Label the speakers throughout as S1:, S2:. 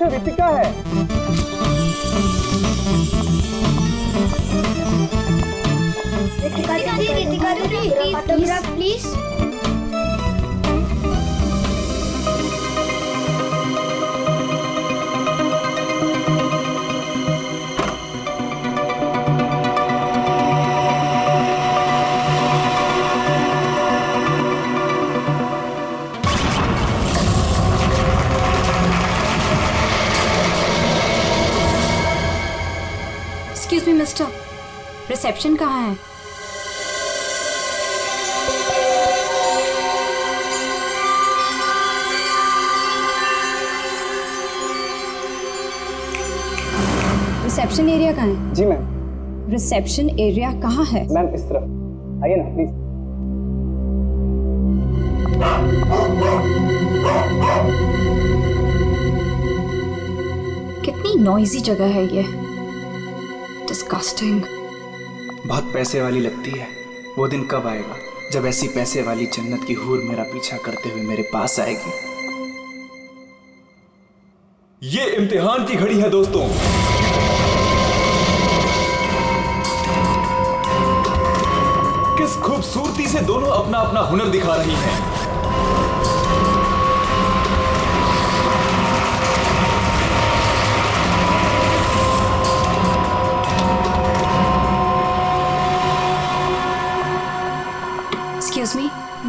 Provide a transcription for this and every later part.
S1: पीछे रितिका है।
S2: रितिका दीदी, autograph please.
S3: Excuse me mister, reception कहाँ है? रिसेप्शन एरिया कहाँ है?
S1: जी मैम।
S3: रिसेप्शन एरिया कहाँ है?
S1: मैम इस तरफ आइए ना प्लीज।
S3: कितनी नॉइजी जगह है ये, डिस्गस्टिंग।
S4: बहुत पैसे वाली लगती है। वो दिन कब आएगा जब ऐसी पैसे वाली जन्नत की हूर मेरा पीछा करते हुए मेरे पास आएगी।
S5: ये इम्तिहान की घड़ी है दोस्तों। किस खूबसूरती से दोनों अपना अपना हुनर दिखा रही हैं।
S3: Excuse me,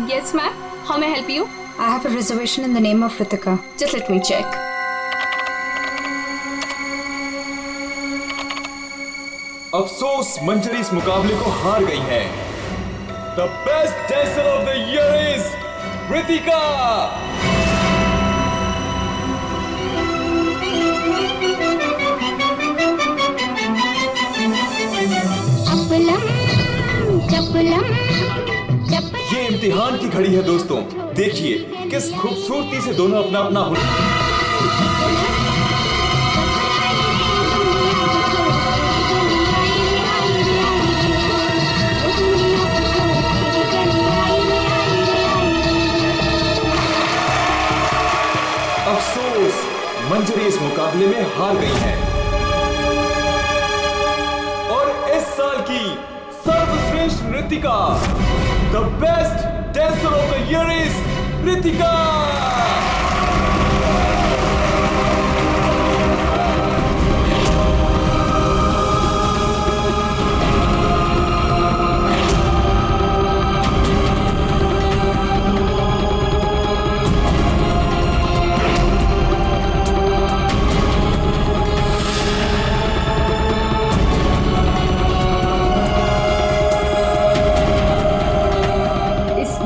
S6: Yes, ma'am. How may I help you?
S3: I have a reservation in the name of Ritika.
S6: Just let me check.
S5: अफसोस मंजरी इस मुकाबले को हार गई है। The best dancer of the year is Ritika. ये इम्तिहान की घड़ी है दोस्तों। देखिए किस खूबसूरती से दोनों अपना अपना अफसोस मंजरी इस मुकाबले में हार गई है और इस साल की सर्वश्रेष्ठ नृत्यिका the best dancer of the year is Ritika.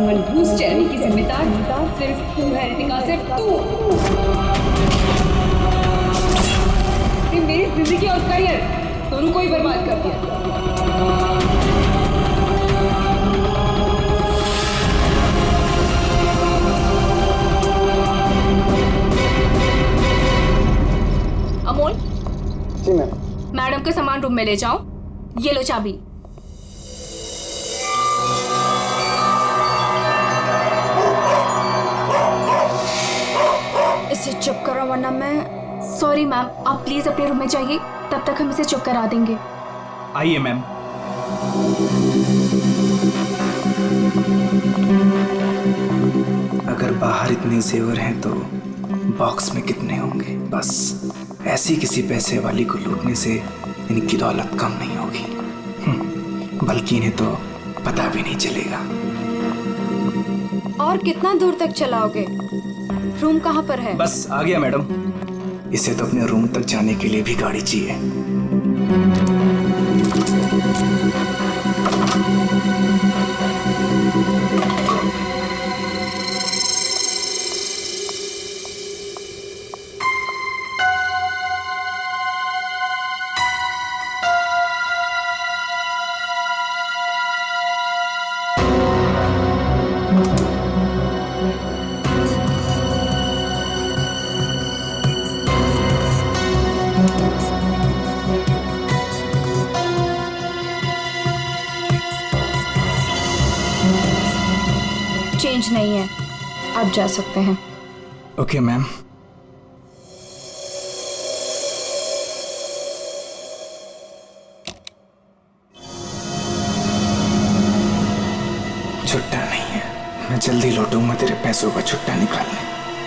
S6: मनहूस चेहरे की जिम्मेदार सिर्फ तू है रितिका, सिर्फ तू। मेरी जिंदगी और करियर दोनों को ही बर्बाद कर दिया। अमोल,
S1: जी मैम।
S6: मैडम के सामान रूम में ले जाओ। ये लो चाबी।
S3: इसे चुप करो वरना मैं।
S6: सॉरी मैम, आप प्लीज अपने रूम में जाइए, तब तक हम इसे चुप करा देंगे।
S4: आइए मैम। अगर बाहर इतने जेवर हैं तो बॉक्स में कितने होंगे। बस ऐसी किसी पैसे वाली को लूटने से इनकी दौलत कम नहीं होगी, बल्कि इन्हें तो पता भी नहीं चलेगा।
S3: और कितना दूर तक चलाओगे? रूम कहाँ पर है?
S4: बस आ गया मैडम। इसे तो अपने रूम तक जाने के लिए भी गाड़ी चाहिए।
S3: चेंज नहीं है, आप जा सकते हैं।
S4: Okay ma'am. छुट्टा नहीं है। मैं जल्दी लौटूंगा तेरे पैसों का छुट्टा निकालने,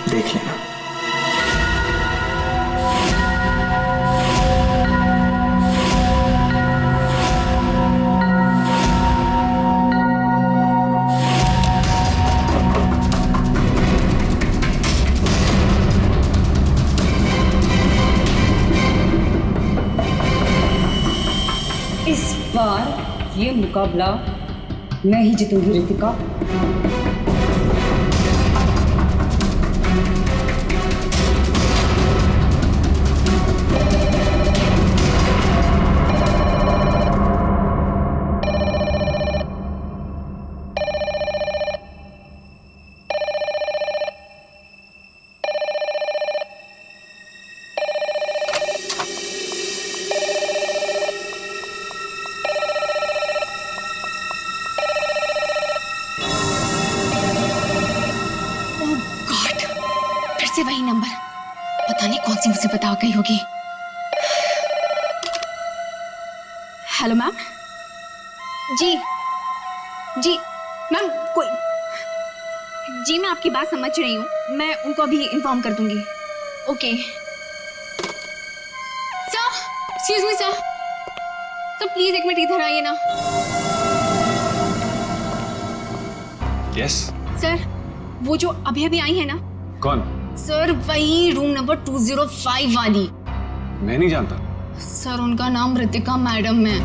S4: देख लेना।
S7: इस बार ये मुकाबला मैं ही जीतूंगी रितिका।
S6: से वही नंबर, पता नहीं कौन सी मुसीबत आ गई होगी। Hello ma'am. जी जी मैम, कोई जी मैं आपकी बात समझ रही हूँ, मैं उनको अभी इन्फॉर्म कर दूंगी। Okay sir, excuse me sir, please एक मिनट इधर आइए ना।
S5: यस
S6: सर, वो जो अभी अभी आई है ना।
S5: कौन?
S6: सर वही रूम नंबर 205 वाली।
S5: मैं नहीं जानता
S6: सर, उनका नाम रितिका मैडम है।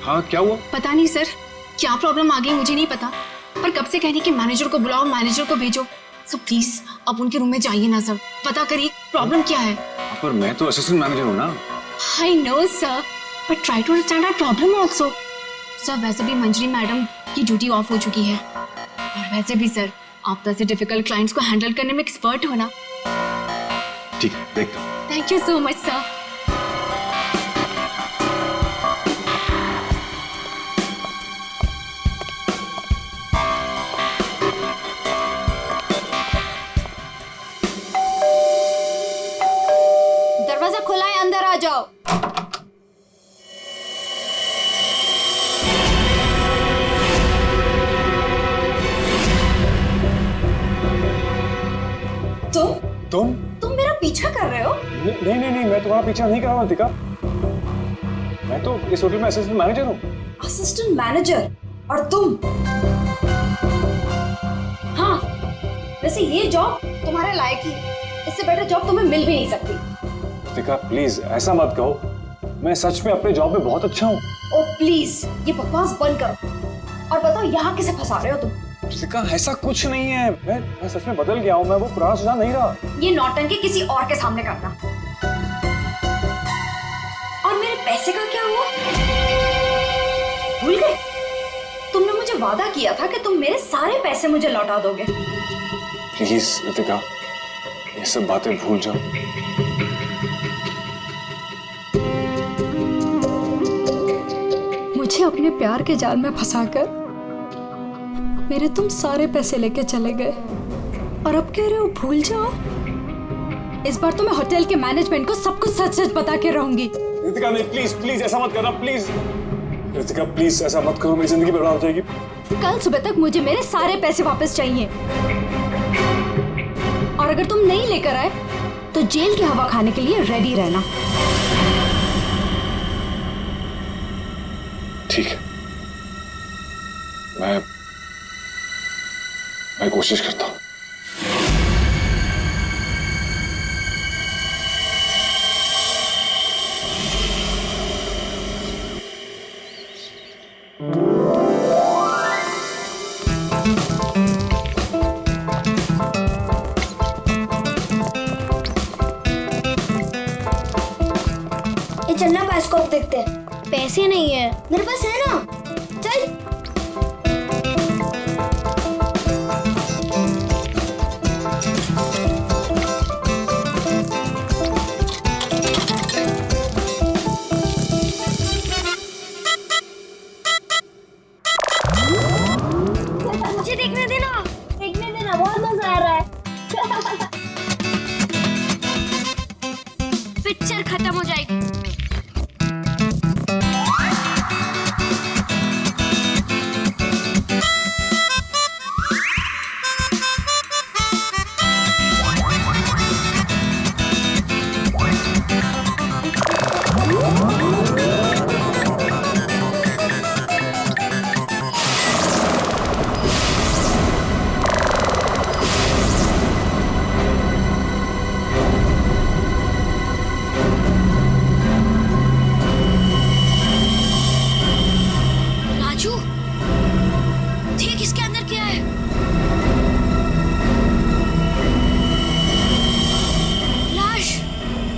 S5: हाँ क्या हुआ?
S6: पता नहीं सर, क्या प्रॉब्लम आ गई मुझे नहीं पता, पर कब से कह रही कि मैनेजर को बुलाओ, मैनेजर को भेजो। सो प्लीज अब उनके रूम में जाइए ना सर, पता करिए प्रॉब्लम क्या है।
S5: पर मैं तो असिस्टेंट मैनेजर हूँ ना।
S6: I know sir, but try to understand our problem also. Sir वैसे भी मंजरी मैडम की ड्यूटी ऑफ हो चुकी है, और वैसे भी सर आप तो ऐसे डिफिकल्ट क्लाइंट्स को हैंडल करने में एक्सपर्ट हो ना।
S5: ठीक है, देखता हूँ।
S6: Thank you so much sir.
S2: दरवाजा खुला है, अंदर आ जाओ। तुम मेरा पीछा कर रहे हो?
S1: नहीं, मैं तुम्हारा पीछा नहीं कर रहा हूँ रितिका। मैं तो इस होटल में असिस्टेंट मैनेजर हूँ।
S2: Assistant manager? और तुम? हाँ, वैसे ये जॉब तुम्हारे लायक ही, इससे बेटर जॉब तुम्हें मिल भी नहीं सकती।
S1: रितिका प्लीज ऐसा मत कहो, मैं सच में अपने जॉब में बहुत अच्छा हूँ।
S2: ओ प्लीज ये बकवास बंद करो और बताओ यहाँ किसे फंसा रहे हो तुम?
S1: रितिका ऐसा कुछ नहीं है, मैं सच में बदल गया हूँ, मैं वो पुराना सुजान नहीं रहा।
S2: ये नौटंकी किसी और के सामने करना। और मेरे पैसे का क्या हुआ? भूल गए? तुमने मुझे वादा किया था कि तुम मेरे सारे पैसे मुझे लौटा दोगे।
S1: प्लीज रितिका ये सब बातें भूल जाओ।
S3: मुझे अपने प्यार के जाल में फंसाकर मेरे तुम सारे पैसे लेके चले गए, और अब कह रहे हो भूल जाओ। इस बार तो मैं होटल के मैनेजमेंट को सब कुछ सच सच बता के रहूंगी।
S1: रितिका नहीं, प्लीज ऐसा मत करना, प्लीज रितिका, प्लीज ऐसा मत करो, मेरी जिंदगी बर्बाद हो जाएगी।
S3: कल सुबह तक मुझे मेरे सारे पैसे वापस चाहिए, और अगर तुम नहीं लेकर आए तो जेल की हवा खाने के लिए रेडी रहना।
S1: ठीक है, मैं कोशिश करता हूँ।
S2: ये चलना बायोस्कोप देखते हैं। पैसे नहीं है मेरे पास, है ना? चल। मुझे देखने देना, बहुत मजा आ रहा है। फिर
S6: पिक्चर खत्म हो जाएगी।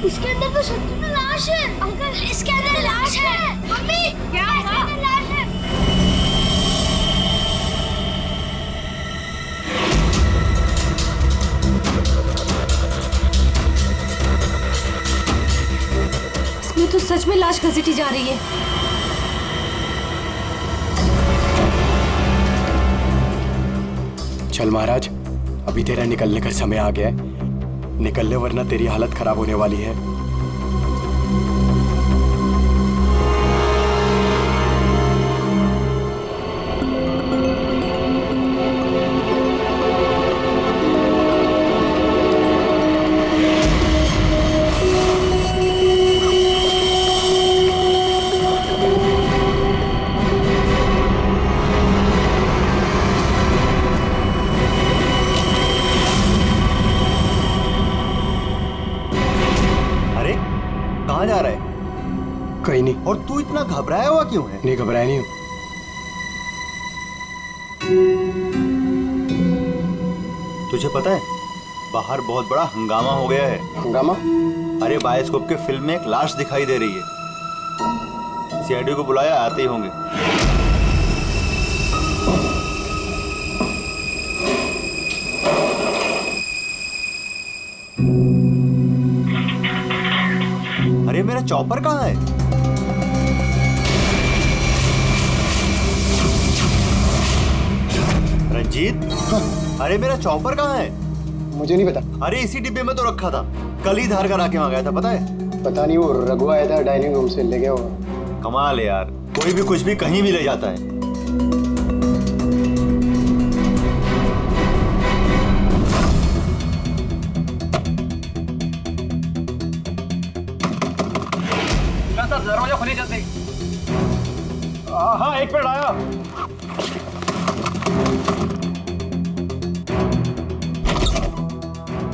S2: इसके अंदर तो सच्ची में लाश है। अंकल इसके अंदर लाश है। मम्मी क्या है? लाश है।
S3: इसमें तो सच में लाश घसीटी जा रही है।
S8: चल महाराज, अभी तेरा निकलने का समय आ गया है। निकल ले वरना तेरी हालत खराब होने वाली है।
S9: कहाँ जा रहा है?
S8: कहीं नहीं।
S9: और तू इतना घबराया हुआ क्यों है?
S8: नहीं, घबराया नहीं हूँ।
S9: तुझे पता है बाहर बहुत बड़ा हंगामा हो गया है।
S8: हंगामा?
S9: अरे बायोस्कोप के फिल्म में एक लाश दिखाई दे रही है। सीआईडी को बुलाया, आते ही होंगे। अरे मेरा चॉपर कहाँ है? रंजीत, अरे मेरा चॉपर कहाँ है?
S8: मुझे नहीं पता।
S9: अरे इसी डिब्बे में तो रखा था, कल ही धार करा के वहाँ गया था, पता है?
S8: पता नहीं, वो रघु आया था डाइनिंग रूम से, ले गया होगा।
S9: कमाल है यार, कोई भी कुछ भी कहीं भी ले जाता है।
S1: दरवाजा खोलिए जल्दी। हाँ, एक मिनट आया।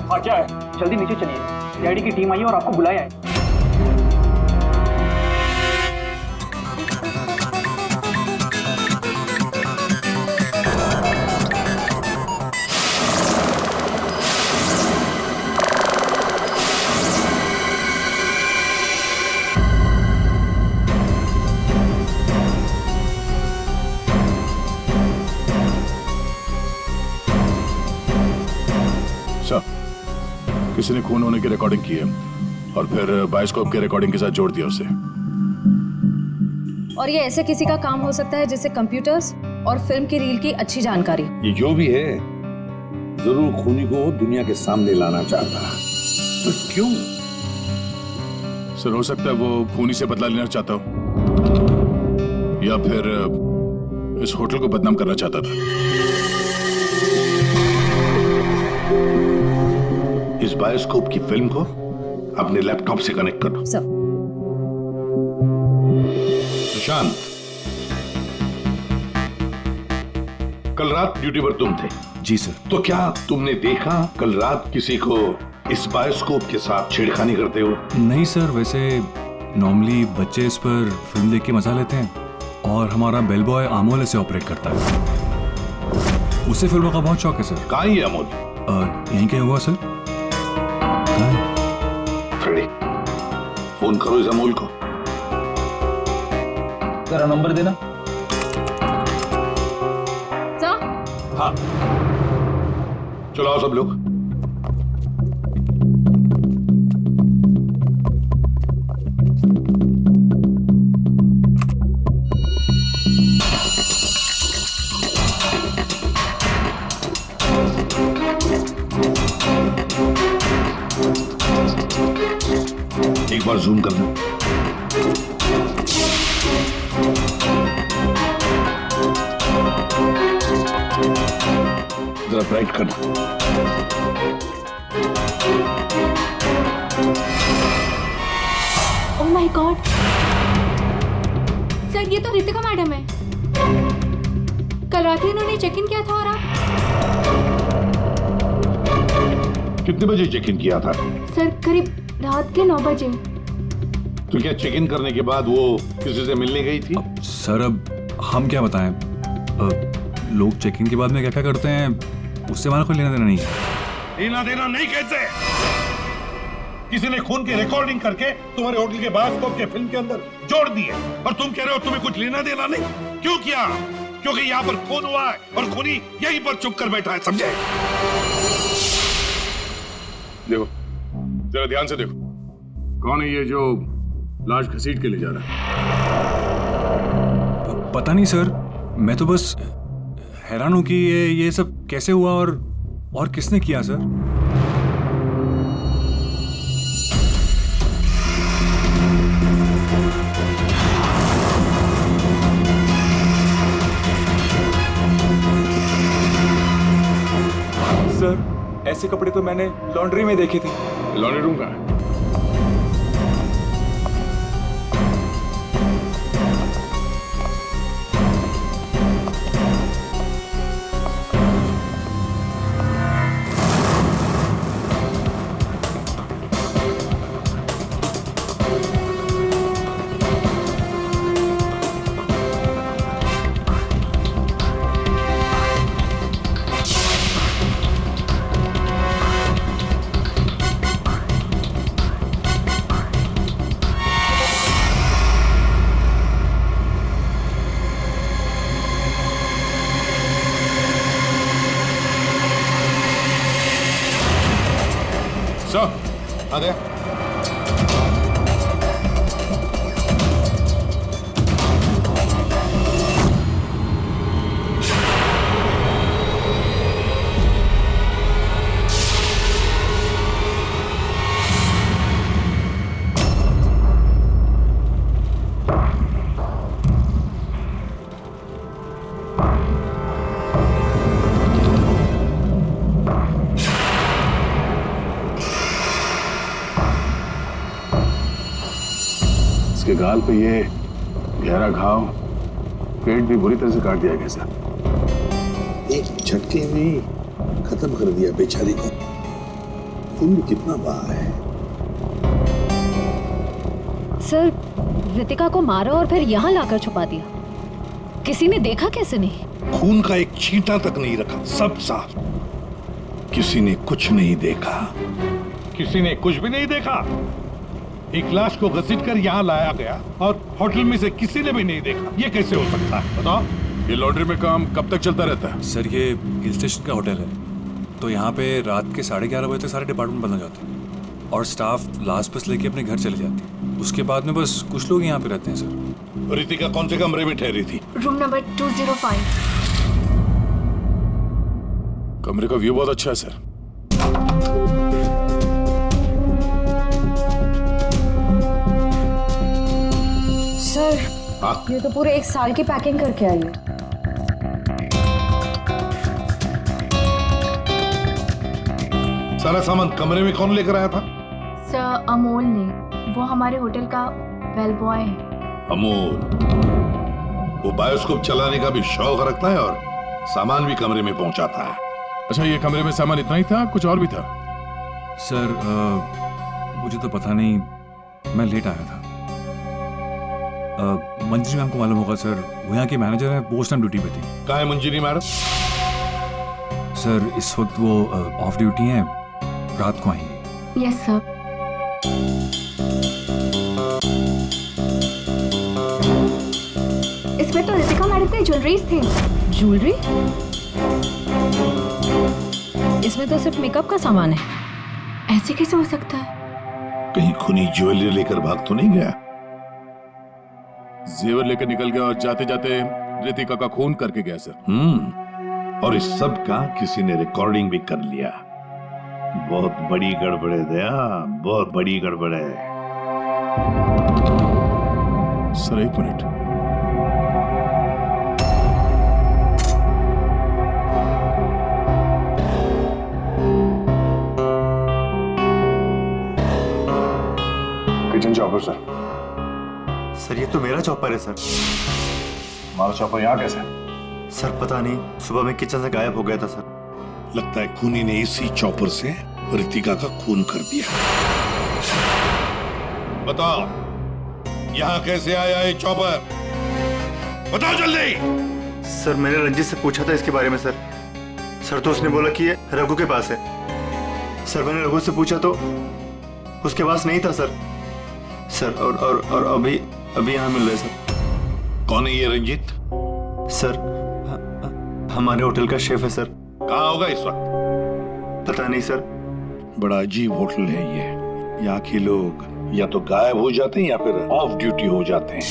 S1: हाँ क्या है?
S10: जल्दी नीचे चलिए, सीआईडी की टीम आई है और आपको बुलाया है।
S11: किसी ने खून होने की रिकॉर्डिंग की है और फिर बायोस्कोप के रिकॉर्डिंग के साथ जोड़ दिया उसे।
S7: और ये ऐसे किसी का काम हो सकता है जिसे कंप्यूटर्स और फिल्म की रील की अच्छी जानकारी।
S12: ये जो भी है जरूर खूनी को दुनिया के सामने लाना चाहता है। तो क्यों?
S11: सर, हो सकता है वो खूनी से बदला लेना चाहता हो या फिर इस होटल को बदनाम करना चाहता था।
S12: इस बायोस्कोप की फिल्म को अपने लैपटॉप से कनेक्ट करो। सुशांत, कल रात ड्यूटी पर तुम थे?
S11: जी सर।
S12: तो क्या तुमने देखा कल रात किसी को इस बायोस्कोप के साथ छेड़खानी करते हो?
S13: नहीं सर, वैसे नॉर्मली बच्चे इस पर फिल्म देख के मजा लेते हैं और हमारा बेल बॉय अमोल इसे ऑपरेट करता है। उसे फिल्मों का बहुत शौक है सर।
S12: कहाँ है अमोल?
S13: यहीं कहीं हुआ सर।
S12: फ्रेडी, फोन करो इस अमोल को।
S5: जरा नंबर देना।
S6: सर?
S12: हाँ, चलो आओ सब लोग। एक बार जूम करना। जरा ब्राइट करना।
S3: ओह माय गॉड सर, ये तो रितिका मैडम है। कल रात ही इन्होंने चेक इन किया था। और आप
S12: कितने बजे चेक इन किया था?
S3: सर करीब रात के 9 बजे।
S12: तो क्या चेक इन करने के बाद वो किसी से मिलने गई थी?
S13: सर अब हम क्या बताएं, लोग चेक इन के बाद में क्या क्या करते हैं उससे हमारा कोई लेना देना नहीं है।
S12: लेना देना नहीं कैसे? किसी ने खून की रिकॉर्डिंग करके तुम्हारे होटल के बायोस्कोप के फिल्म के अंदर जोड़ दी है और तुम कह रहे हो तुम्हें कुछ लेना देना नहीं। क्यों किया? क्योंकि यहाँ पर खून हुआ है और खूनी यहीं पर चुप कर बैठा है, समझे?
S11: देखो जरा ध्यान से देखो, कौन है ये जो लाश घसीट के ले जा रहा है?
S13: पता नहीं सर, मैं तो बस हैरान हूं कि ये सब कैसे हुआ और किसने किया सर।
S5: सर ऐसे कपड़े तो मैंने लॉन्ड्री में देखे थे।
S11: लॉन्ड्री रूम कहाँ है?
S12: आ गया।
S11: इसके गाल पे ये गहरा घाव, पेट भी बुरी तरह से काट दिया गया सर।
S12: एक झटके में खत्म कर दिया बेचारी को। खून भी कितना बहा है।
S7: सर रितिका को मारा और फिर यहाँ लाकर छुपा दिया। किसी ने देखा कैसे नहीं?
S12: खून का एक छींटा तक नहीं रखा, सब साफ। किसी ने कुछ नहीं देखा। किसी ने कुछ भी नहीं देखा। एक लाश को घसीटकर यहाँ लाया गया और होटल में से किसी ने भी नहीं देखा। ये कैसे हो सकता है बताओ?
S11: ये लॉन्ड्री में काम कब तक चलता रहता है?
S13: सर ये हिल स्टेशन का होटल है, तो यहाँ पे रात के 11:30 बजे तक सारे डिपार्टमेंट बंद हो जाते हैं और स्टाफ लास्ट बस लेके अपने घर चले जाते हैं। उसके बाद में बस कुछ लोग यहाँ पे रहते हैं सर।
S12: रितिका कौन से कमरे में ठहरी थी?
S3: Room number 205।
S11: कमरे का व्यू बहुत अच्छा है सर।
S7: सर ये तो पूरे 1 साल की पैकिंग करके आई है।
S12: सारा सामान कमरे में कौन लेकर आया था?
S3: सर अमोल ने, वो हमारे होटल का बेल बॉय है।
S12: अमोल वो बायोस्कोप चलाने का भी शौक रखता है और सामान भी कमरे में पहुंचाता है।
S11: अच्छा ये कमरे में सामान इतना ही था, कुछ और भी था?
S13: सर मुझे तो पता नहीं, मैं लेट आया था। मंजरी मैम को मालूम होगा सर, वो यहाँ की मैनेजर है, पोस्ट टाइम ड्यूटी पे थी।
S12: कहाँ है मंजरी मैडम?
S13: सर इस वक्त वो ऑफ ड्यूटी हैं, रात को आएंगे।
S3: Yes sir. इसमें तो रितिका मैडम की ज्वेलरीज थी।
S7: ज्वेलरी? इसमें तो सिर्फ मेकअप का सामान है।
S3: ऐसे कैसे हो सकता है?
S12: कहीं खूनी ज्वेलरी लेकर भाग तो नहीं गया?
S11: जेवर लेकर निकल गया और जाते जाते रितिका का खून करके गया सर।
S12: और इस सब का किसी ने रिकॉर्डिंग भी कर लिया। बहुत बड़ी गड़बड़ है दया, बहुत बड़ी गड़बड़ है।
S11: सर एक minute.
S1: Kitchen chopper sir.
S9: Sir ये तो मेरा चॉपर है सर।
S1: हमारा चॉपर यहाँ कैसे है?
S9: सर पता नहीं, सुबह में किचन से गायब हो गया था सर।
S12: लगता है खूनी ने इसी चॉपर से रितिका का खून कर दिया। बताओ यहाँ कैसे आया ये चॉपर? बताओ जल्दी।
S9: सर मैंने रंजीत से पूछा था इसके बारे में सर। सर तो उसने बोला कि ये रघु के पास है। सर मैंने रघु से पूछा तो उसके पास नहीं था सर। सर और अभी यहाँ मिल रहा है सर।
S12: कौन है ये रंजीत?
S9: सर हमारे होटल का शेफ है सर।
S12: कहाँ होगा इस वक्त?
S9: पता नहीं सर।
S12: बड़ा अजीब होटल है ये। यहाँ के लोग या तो गायब हो जाते हैं या फिर ऑफ ड्यूटी हो जाते हैं।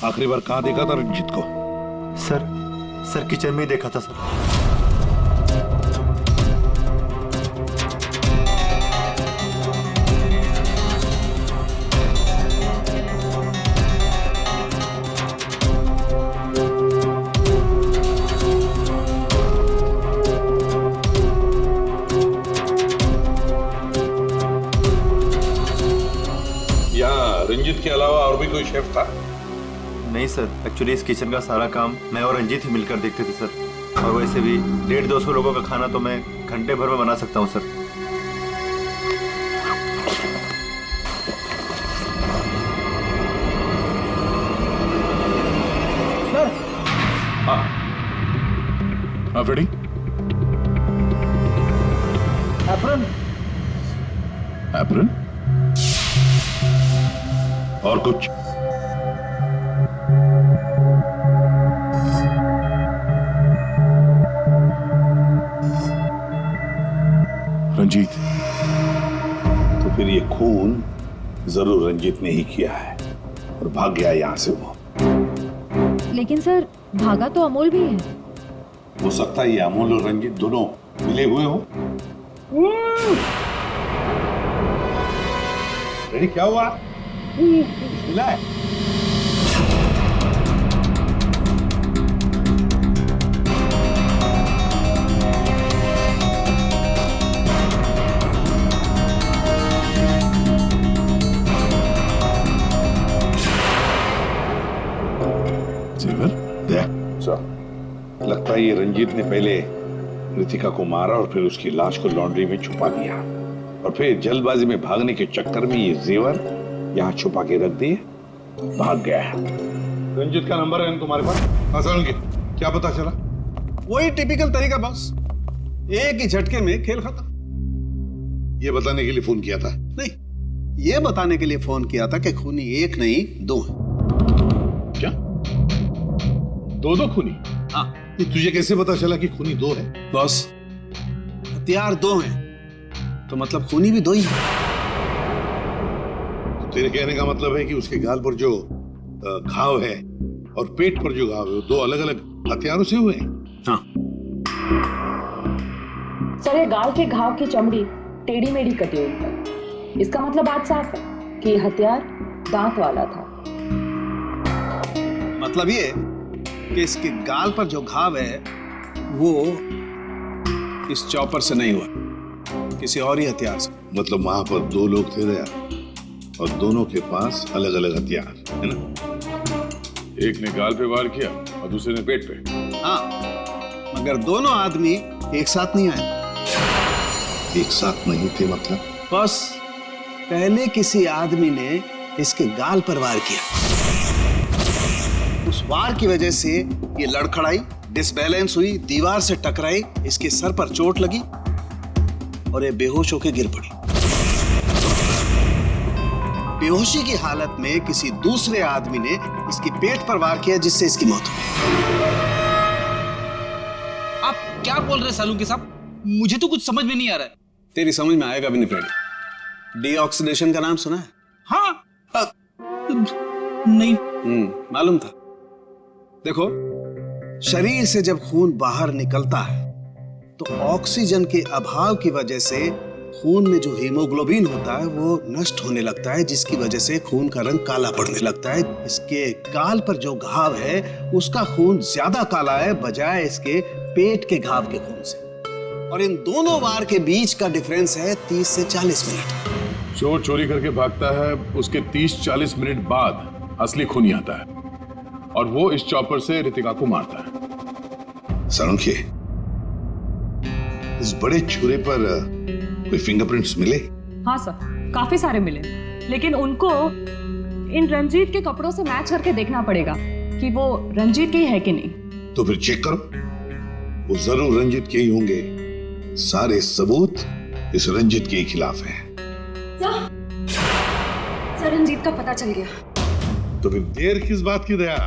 S12: आखिरी बार कहाँ देखा था रंजीत को?
S9: सर किचन में ही देखा था सर।
S12: रंजीत के अलावा और भी कोई शेफ था?
S9: नहीं सर, एक्चुअली इस किचन का सारा काम मैं और रंजीत ही मिलकर देखते थे सर। और वैसे भी 150-200 लोगों का खाना तो मैं घंटे भर में बना सकता हूँ सर।
S11: हाँ फ्रेडी।
S1: एप्रन।
S11: एप्रन?
S12: और कुछ?
S11: रंजीत।
S12: तो फिर ये खून जरूर रंजीत ने ही किया है और भाग गया यहां से वो।
S7: लेकिन सर भागा तो अमोल भी है।
S12: हो सकता है ये अमोल और रंजीत दोनों मिले हुए हो। रेडी क्या हुआ? मिला है? लगता है ये रंजीत ने पहले रितिका को मारा और फिर उसकी लाश को लॉन्ड्री में छुपा दिया और फिर जल्दबाजी में भागने के चक्कर में ये जेवर यहाँ छुपा के रख दिए, भाग गया है। रंजीत का नंबर है तुम्हारे पास? हाँ क्या पता चला?
S14: वही टिपिकल तरीका बॉस, एक ही झटके में खेल खत्म।
S12: ये बताने के लिए फोन किया था?
S14: नहीं, ये बताने के लिए फोन किया था कि खूनी एक नहीं दो है।
S12: क्या? दो खूनी?
S14: हाँ।
S12: ये तुझे कैसे पता चला कि खूनी दो है?
S14: बॉस हथियार दो हैं तो मतलब खूनी भी दो ही है।
S12: तेरे कहने का मतलब है कि उसके गाल पर जो घाव है और पेट पर जो घाव है वो दो अलग अलग हथियारों से हुए हैं?
S14: हाँ।
S15: सर ये गाल के घाव की चमड़ी टेढ़ी मेढ़ी कटी हुई है। इसका मतलब बात साफ है कि ये हथियार दांत वाला था।
S14: मतलब ये कि इसके गाल पर जो घाव है वो इस चॉपर से नहीं हुआ, किसी और ही हथियार से।
S12: मतलब वहां पर दो लोग थे दया और दोनों के पास अलग अलग हथियार है ना?
S11: एक ने गाल पे वार किया और दूसरे ने पेट पे।
S14: हाँ, मगर दोनों आदमी एक साथ नहीं आए।
S12: एक साथ नहीं थे मतलब?
S14: बस पहले किसी आदमी ने इसके गाल पर वार किया, उस वार की वजह से ये लड़खड़ाई, डिसबैलेंस हुई, दीवार से टकराई, इसके सर पर चोट लगी और ये बेहोश होकर गिर पड़ी। बेहोशी की हालत में किसी दूसरे आदमी ने इसके पेट पर वार किया जिससे इसकी मौत हो गई।
S10: आप क्या बोल रहे हैं सालुंके साहब? मुझे तो कुछ समझ में नहीं आ रहा है।
S14: तेरी समझ में आएगा भी नहीं फ्रेडी। डीऑक्सीडेशन का नाम सुना है?
S10: हाँ। नहीं।
S14: मालूम था। देखो, शरीर से जब खून बाहर निकलता है तो ऑक्सीजन के अभाव की वजह से खून में जो हीमोग्लोबिन होता है वो नष्ट होने लगता है, जिसकी वजह से खून का रंग काला पड़ने लगता है। इसके गाल पर जो घाव है उसका खून ज्यादा काला है बजाय इसके पेट के घाव के खून से। और इन दोनों वार के बीच का डिफरेंस है 30 से 40 मिनट।
S11: चोर चोरी करके भागता है, उसके 30-40 मिनट बाद असली खूनी आता है और वो इस चॉपर से रितिका को मारता है।
S12: सालुंखे, इस बड़े छुरे पर कोई फिंगरप्रिंट्स मिले?
S15: हाँ सर, काफी सारे मिले, लेकिन उनको इन रंजीत के कपड़ों से मैच करके देखना पड़ेगा कि वो रंजीत के ही है कि नहीं।
S12: तो फिर चेक करो, वो जरूर रंजीत के ही होंगे। सारे सबूत इस रंजीत के खिलाफ हैं।
S6: सर रंजीत का पता चल गया।
S12: तो फिर देर किस बात की दया,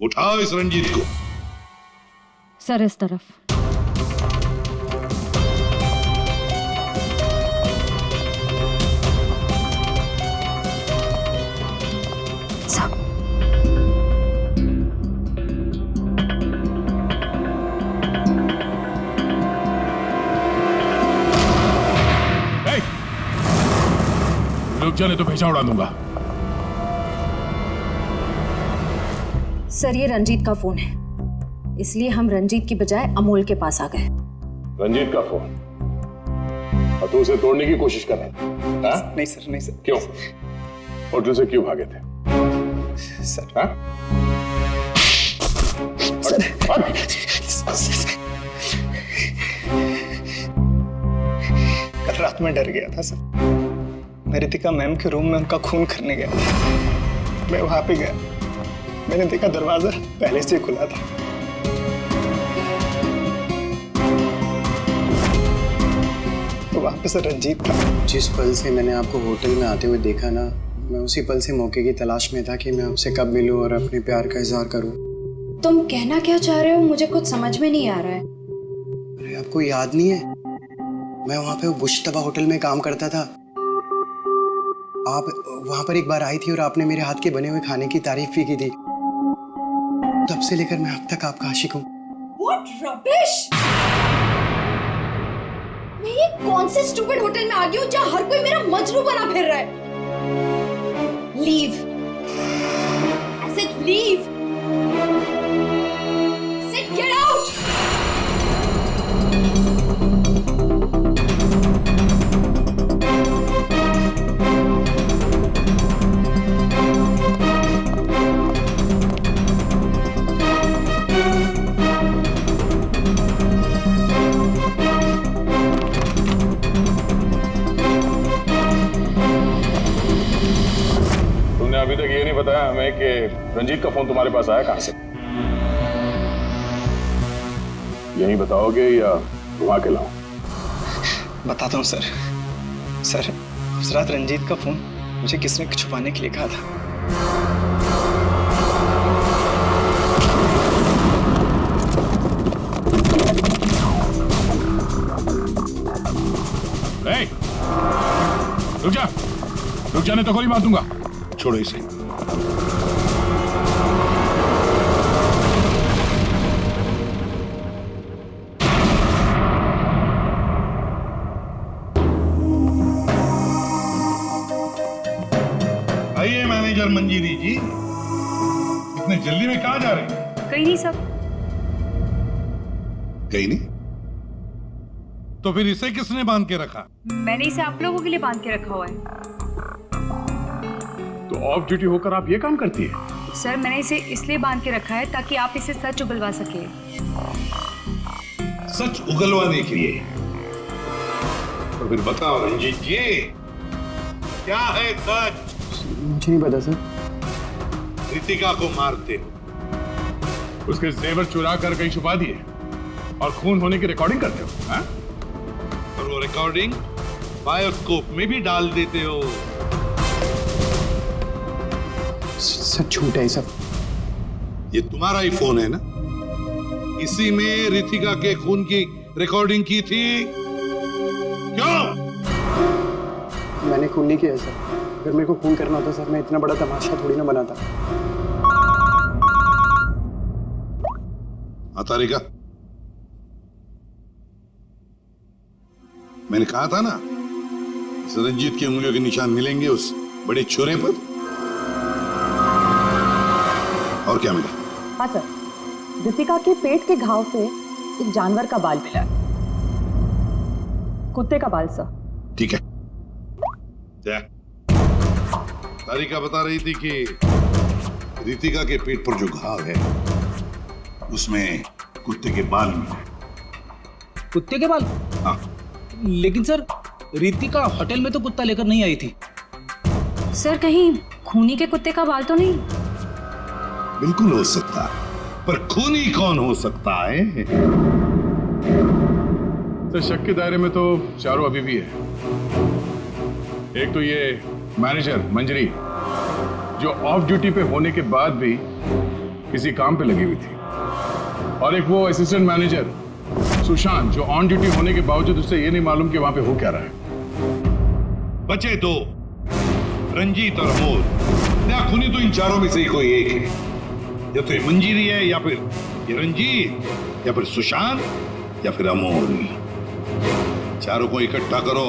S12: उठाओ इस रंजीत को।
S7: सर इस तरफ।
S11: रुक जाने तो भेजा उड़ा दूंगा।
S6: सर ये रंजीत का फोन है, इसलिए हम रंजीत की बजाय अमोल के पास आ गए।
S11: रंजीत का फोन? और तू उसे तोड़ने की कोशिश कर रहा था?
S1: नहीं सर, नहीं सर।
S11: क्यों? होटल से क्यों भागे थे?
S1: सर,
S11: हाँ?
S1: कल रात में डर गया था सर। मैं रितिका मैम के रूम में उनका खून करने गया था। मैं वहां पे गया, मैंने देखा दरवाजा पहले से खुला था। तो वहां पे सर रंजीत था।
S8: जिस पल से मैंने आपको होटल में आते हुए देखा ना, मैं उसी पल से मौके की तलाश में था कि मैं आपसे कब मिलूं और अपने प्यार का इजहार करूं।
S6: तुम कहना क्या चाह रहे हो, मुझे कुछ समझ में नहीं आ रहा है।
S8: अरे आपको याद नहीं है, मैं वहां पे बुश्तबा होटल में काम करता था। आप वहां पर एक बार आई थी और आपने मेरे हाथ के बने हुए खाने की तारीफ भी की थी। तब से लेकर मैं अब तक आपका आशिक हूँ।
S2: What rubbish! मैं ये कौन से स्टूपिड होटल में आ गई हूँ जहाँ हर कोई मेरा मजनू बना फिर रहा है? Leave! I said leave! I said get out!
S11: अभी तक ये नहीं बताया हमें कि रंजीत का फोन तुम्हारे पास आया कहां से? यही बताओगे या घुमा के लाऊं?
S1: बताता हूँ सर। सर, उस रात रंजीत का फोन मुझे किसने छुपाने के लिए कहा था।
S11: रुक जाने तो गोली मार दूंगा।
S12: छोड़ो इसे। आइए मैनेजर मंजीरी जी, इतने जल्दी में कहाँ जा रहे हैं?
S15: कहीं नहीं सब।
S12: कहीं नहीं? तो फिर इसे किसने बांध के रखा?
S15: मैंने इसे आप लोगों के लिए बांध के रखा हुआ है।
S11: तो ऑफ ड्यूटी होकर आप ये काम करती है?
S15: सर मैंने इसे इसलिए बांध के रखा है ताकि आप इसे सच उगलवा सके।
S12: सच उगलवाने के लिए? तो फिर बताओ रंजीत जी, क्या है सच?
S8: मुझे नहीं पता सर।
S12: रितिका को मारते हो,
S11: उसके जेवर चुरा कर कहीं छुपा दिए और खून होने की रिकॉर्डिंग करते हो, हाँ?
S12: और वो रिकॉर्डिंग बायोस्कोप में भी डाल देते हो।
S8: सच झूठ है सब।
S12: ये तुम्हारा ही फोन है ना? इसी में रितिका के खून की रिकॉर्डिंग की थी। क्यों?
S8: मैंने खून नहीं किया सर। अगर मेरे को खून करना होता सर, मैं इतना बड़ा तमाशा थोड़ी ना बनाता।
S12: तारिका, मैंने कहा था ना, इस रंजीत की उंगलियों के निशान मिलेंगे उस बड़े छोरे पर। और क्या मिला?
S15: हाँ सर, रितिका के पेट के घाव पे एक जानवर का बाल मिला है, कुत्ते का बाल सर।
S12: ठीक है। क्या तारिका बता रही थी कि रितिका के पेट पर जो घाव है उसमें कुत्ते के बाल मिले।
S10: कुत्ते के बाल?
S12: हाँ।
S10: लेकिन सर, रितिका होटल में तो कुत्ता लेकर नहीं आई थी।
S6: सर कहीं खूनी के कुत्ते का बाल तो नहीं?
S12: बिल्कुल हो सकता है, पर खूनी कौन हो सकता है?
S11: तो शक के दायरे में तो चारों अभी भी है। एक तो ये मैनेजर मंजरी, जो ऑफ ड्यूटी पे होने के बाद भी किसी काम पे लगी हुई थी, और एक वो असिस्टेंट मैनेजर सुशांत, जो ऑन ड्यूटी होने के बावजूद उससे ये नहीं मालूम कि वहां पे हो क्या रहा है।
S12: बचे दो, रंजीत और अमोल। क्या खूनी तो इन चारों में से ही कोई एक है। या तो ये मंजीरी है, या फिर ये रंजीत, या फिर सुशांत, या फिर अमोल। चारों को इकट्ठा करो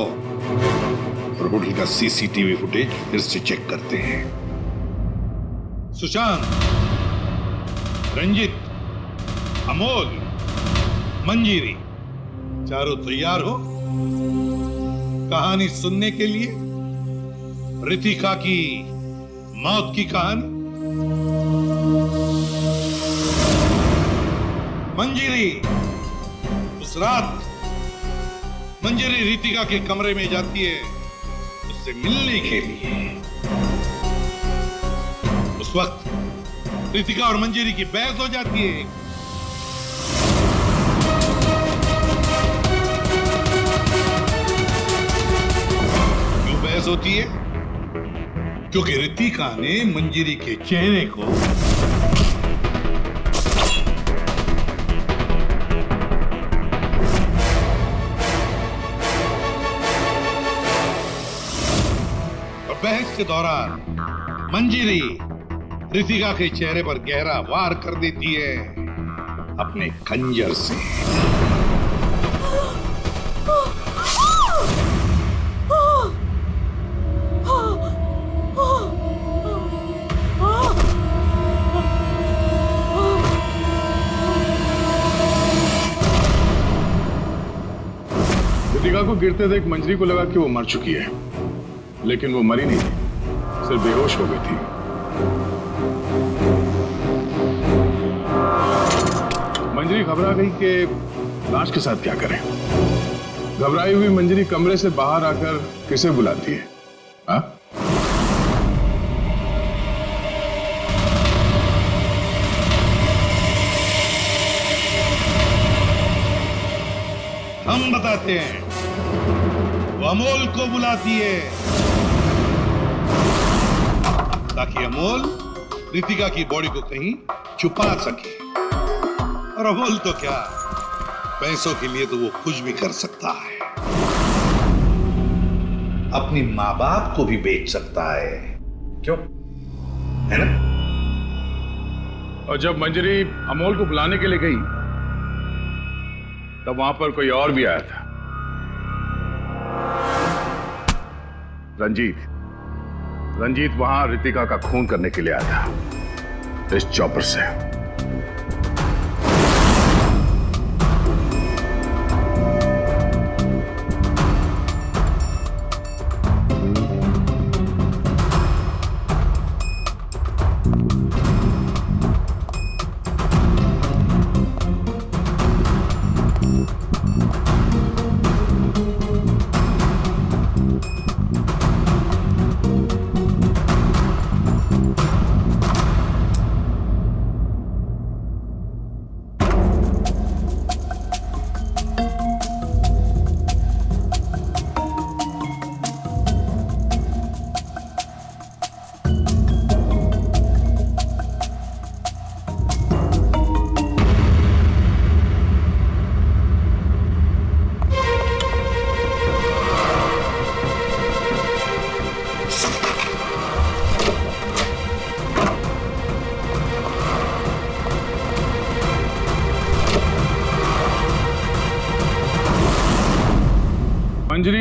S12: और होटल का सीसीटीवी फुटेज फिर से चेक करते हैं। सुशांत, रंजीत, अमोल, मंजीरी, चारों तैयार हो कहानी सुनने के लिए? रितिका की मौत की कहानी। मंजीरी, उस रात मंजीरी रितिका के कमरे में जाती है उससे मिलने के लिए। उस वक्त रितिका और मंजीरी की बहस हो जाती है। क्यों बहस होती है? क्योंकि रितिका ने मंजीरी के चेहरे को बहस के दौरान मंजीरी रितिका के चेहरे पर गहरा वार कर देती है अपने खंजर से।
S11: रितिका को गिरते देख मंजरी को लगा कि वो मर चुकी है, लेकिन वो मरी नहीं थी, सिर्फ बेहोश हो गई थी। मंजरी घबरा गई कि लाश के साथ क्या करें। घबराई हुई मंजरी कमरे से बाहर आकर किसे बुलाती है? हाँ?
S12: हम बताते हैं। वो अमोल को बुलाती है ताकि अमोल रितिका की बॉडी को कहीं छुपा सके। और अमोल तो क्या, पैसों के लिए तो वो कुछ भी कर सकता है। अपनी माँ बाप को भी बेच सकता है, क्यों? है ना?
S11: और जब मंजरी अमोल को बुलाने के लिए गई तब वहां पर कोई और भी आया था। रंजीत वहां रितिका का खून करने के लिए आया था इस चॉपर से।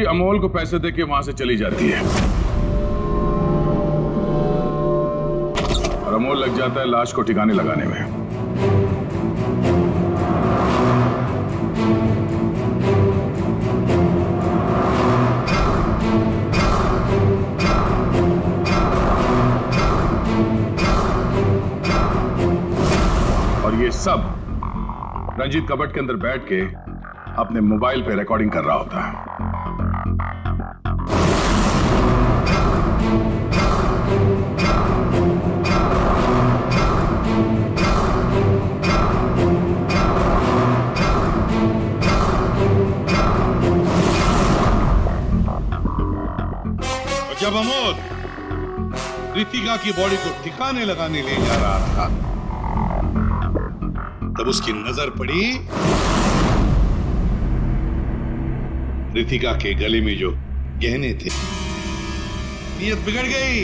S11: अमोल को पैसे देके वहां से चली जाती है और अमोल लग जाता है लाश को ठिकाने लगाने में। और ये सब रंजीत कबट के अंदर बैठ के अपने मोबाइल पे रिकॉर्डिंग कर रहा होता है।
S12: और जब अमोल रितिका की बॉडी को ठिकाने लगाने ले जा रहा था तब उसकी नजर पड़ी रितिका के गले में जो गहने थे। नीयत बिगड़ गई,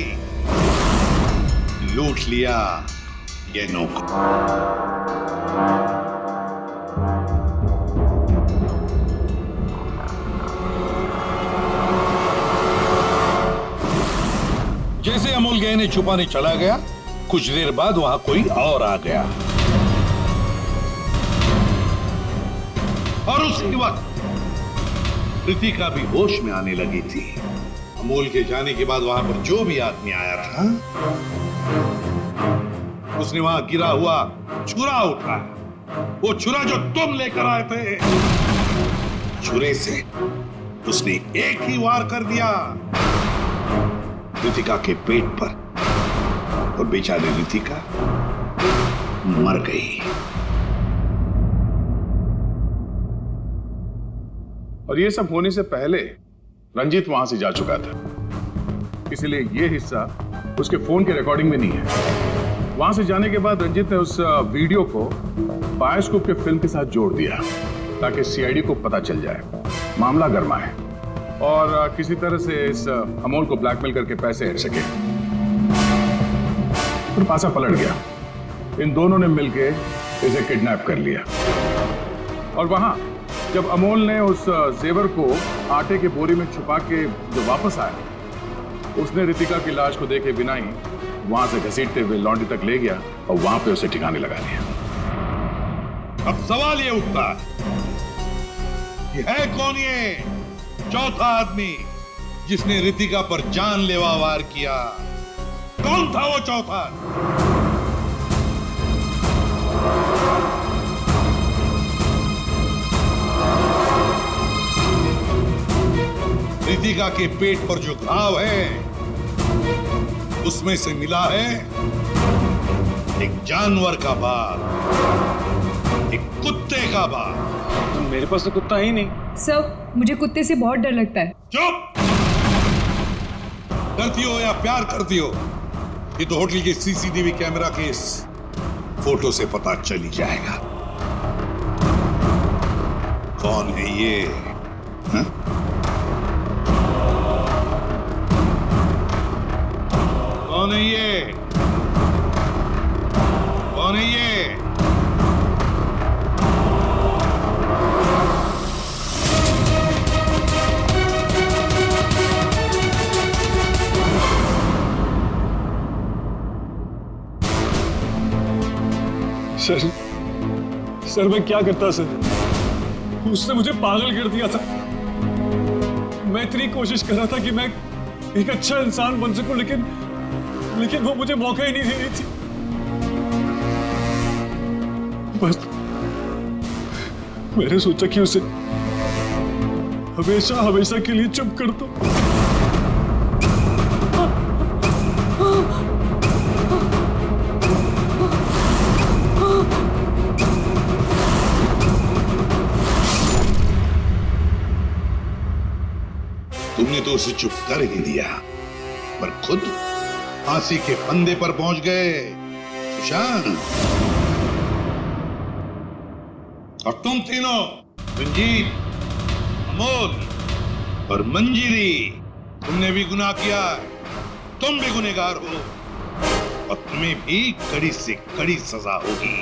S12: लूट लिया गहनों को। जैसे अमोल गहने छुपाने चला गया, कुछ देर बाद वहां कोई और आ गया और उसी वक्त रितिका भी होश में आने लगी थी। अमोल के जाने के बाद वहां पर जो भी आदमी आया था उसने वहां गिरा हुआ छुरा उठाया, वो छुरा जो तुम लेकर आए थे। छुरे से उसने एक ही वार कर दिया रितिका के पेट पर और बेचारी रितिका मर गई।
S11: और ये सब होने से पहले रंजीत वहां से जा चुका था, इसलिए ये हिस्सा उसके फोन के रिकॉर्डिंग में नहीं है। वहां से जाने के बाद रंजीत ने उस वीडियो को बायोस्कोप के फिल्म के साथ जोड़ दिया ताकि सीआईडी को पता चल जाए, मामला गर्मा है और किसी तरह से इस अमोल को ब्लैकमेल करके पैसे हट सके। फिर पासा पलट गया, इन दोनों ने मिलकर इसे किडनैप कर लिया और वहां जब अमोल ने उस जेवर को आटे के बोरी में छुपा के जो वापस आया, उसने रितिका की लाश को देखे बिना ही वहां से घसीटते हुए लॉन्ड्री तक ले गया और वहां पे उसे ठिकाने लगा दिया।
S12: अब सवाल ये उठता कि है कौन ये चौथा आदमी जिसने रितिका पर जानलेवा वार किया? कौन था वो चौथा? रितिका के पेट पर जो घाव है उसमें से मिला है एक जानवर का बाल, एक कुत्ते का बाल।
S5: तो मेरे पास तो कुत्ता ही नहीं।
S15: सर, मुझे कुत्ते से बहुत डर लगता है।
S12: चुप! डरती हो या प्यार करती हो, ये तो होटल के सीसीटीवी कैमरा के इस फोटो से पता चल ही जाएगा कौन है ये। हा? कौन है ये? कौन है ये?
S5: सर मैं क्या करता सर? उसने मुझे पागल कर दिया था। मैं इतनी कोशिश कर रहा था कि मैं एक अच्छा इंसान बन सकूं, लेकिन वो मुझे मौका ही नहीं दे रही थी। बस मैंने सोचा कि उसे हमेशा हमेशा के लिए चुप कर दो।
S12: तुमने तो उसे चुप कर ही दिया, पर खुद फांसी के फंदे पर पहुंच गए। सुशांत और तुम तीनों, रंजीत, अमोल और मंजिरी, तुमने भी गुनाह किया। तुम भी गुनहगार हो और तुम्हें भी कड़ी से कड़ी सजा होगी।